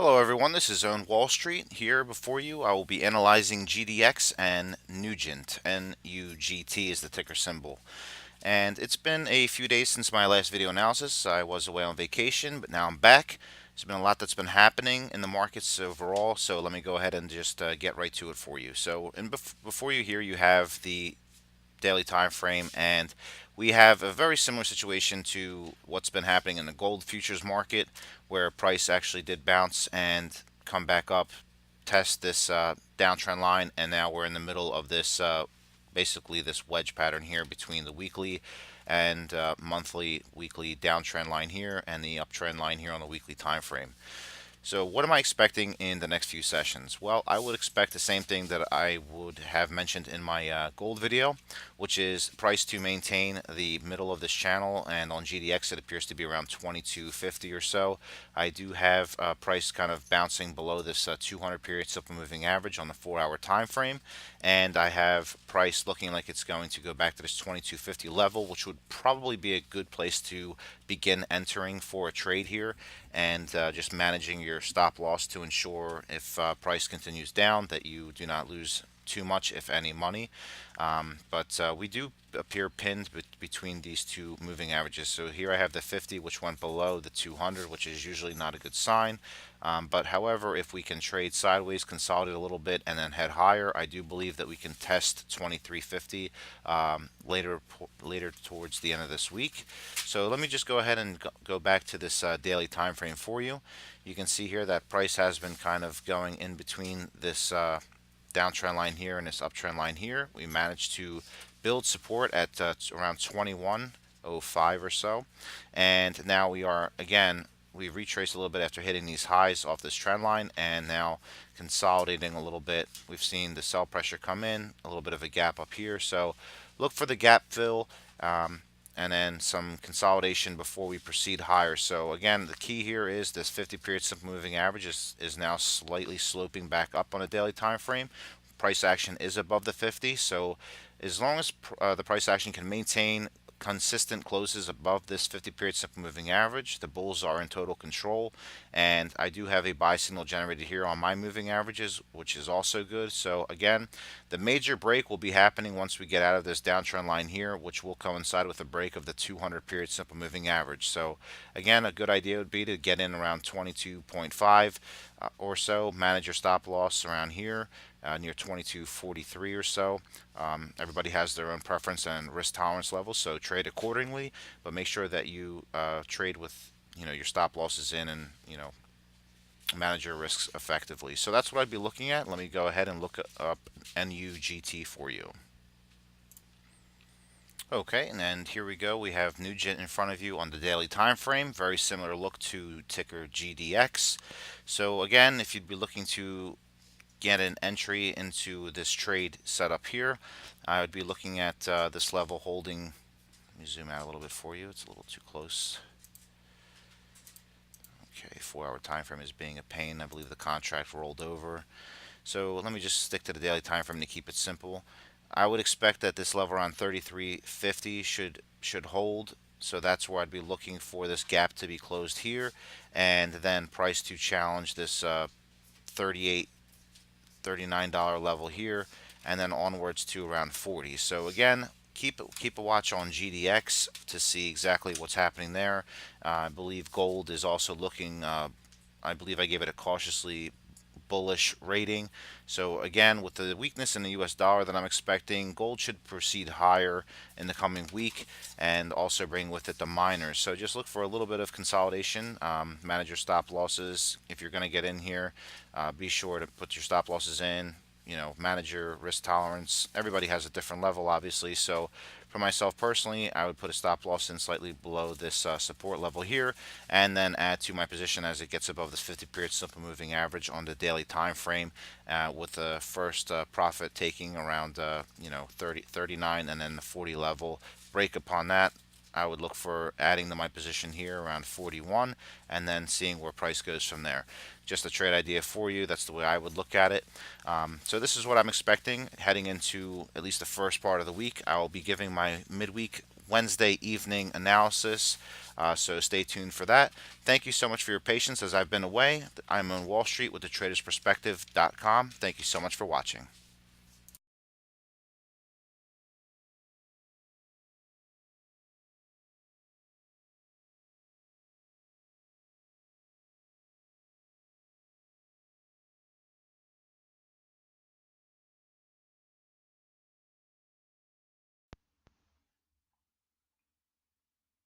Hello everyone, this is Own Wall Street. Here before you, I will be analyzing GDX and NUGT. NUGT is the ticker symbol. And it's been a few days since my last video analysis. I was away on vacation, but now I'm back. There's been a lot that's been happening in the markets overall, so let me go ahead and just get right to it for you. Before you here, you have the daily time frame, and we have a very similar situation to what's been happening in the gold futures market, where price actually did bounce and come back up, test this downtrend line, and now we're in the middle of this basically this wedge pattern here between the weekly and monthly weekly downtrend line here and the uptrend line here on the weekly time frame. So what am I expecting in the next few sessions? Well, I would expect the same thing that I would have mentioned in my gold video, which is price to maintain the middle of this channel, and on GDX it appears to be around 2250 or so. I do have price kind of bouncing below this 200 period simple moving average on the 4-hour time frame, and I have price looking like it's going to go back to this 2250 level, which would probably be a good place to begin entering for a trade here, and just managing your stop loss to ensure if price continues down that you do not lose too much, if any, money. But we do appear pinned between these two moving averages. So here I have the 50, which went below the 200, which is usually not a good sign. But however, if we can trade sideways, consolidate a little bit, and then head higher, I do believe that we can test 2350 later towards the end of this week. So let me just go ahead and go back to this daily time frame for you. You can see here that price has been kind of going in between this downtrend line here and this uptrend line here. We managed to build support at around 2105 or so, and now we are again, we retraced a little bit after hitting these highs off this trend line, and now consolidating a little bit. We've seen the sell pressure come in, a little bit of a gap up here, so look for the gap fill, and then some consolidation before we proceed higher. So again, the key here is this 50 period simple moving average is now slightly sloping back up on a daily time frame. Price action is above the 50, so as long as the price action can maintain consistent closes above this 50 period simple moving average, the bulls are in total control. And I do have a buy signal generated here on my moving averages, which is also good. So again, the major break will be happening once we get out of this downtrend line here, which will coincide with a break of the 200 period simple moving average. So again, a good idea would be to get in around 22.5 or so, manage your stop loss around here, near 2243 or so. Everybody has their own preference and risk tolerance level, so trade accordingly, but make sure that you trade with your stop losses in, and manage your risks effectively. So that's what I'd be looking at. Let me go ahead and look up NUGT for you. Okay, and here we go. We have NUGT in front of you on the daily time frame. Very similar look to ticker GDX. So again, if you'd be looking to get an entry into this trade setup here, I would be looking at this level holding. Let me zoom out a little bit for you. It's a little too close. Okay, 4-hour time frame is being a pain. I believe the contract rolled over. So let me just stick to the daily time frame to keep it simple. I would expect that this level around 33.50 should hold. So that's where I'd be looking for this gap to be closed here, and then price to challenge this $39 level here, and then onwards to around 40. So again, keep a watch on GDX to see exactly what's happening there. I believe gold is also looking. I believe I gave it a cautiously bullish rating. So again, with the weakness in the US dollar that I'm expecting, gold should proceed higher in the coming week, and also bring with it the miners. So just look for a little bit of consolidation. Manage your stop losses. If you're going to get in here, be sure to put your stop losses in. Manage your risk tolerance. Everybody has a different level, obviously. So for myself personally, I would put a stop loss in slightly below this support level here, and then add to my position as it gets above this 50 period simple moving average on the daily time frame, with the first profit taking around 39, and then the 40 level break upon that. I would look for adding to my position here around 41, and then seeing where price goes from there. Just a trade idea for you. That's the way I would look at it. So this is what I'm expecting heading into at least the first part of the week. I will be giving my midweek Wednesday evening analysis So stay tuned for that. Thank you so much for your patience as I've been away. I'm on Wall Street with the tradersperspective.com. Thank you so much for watching.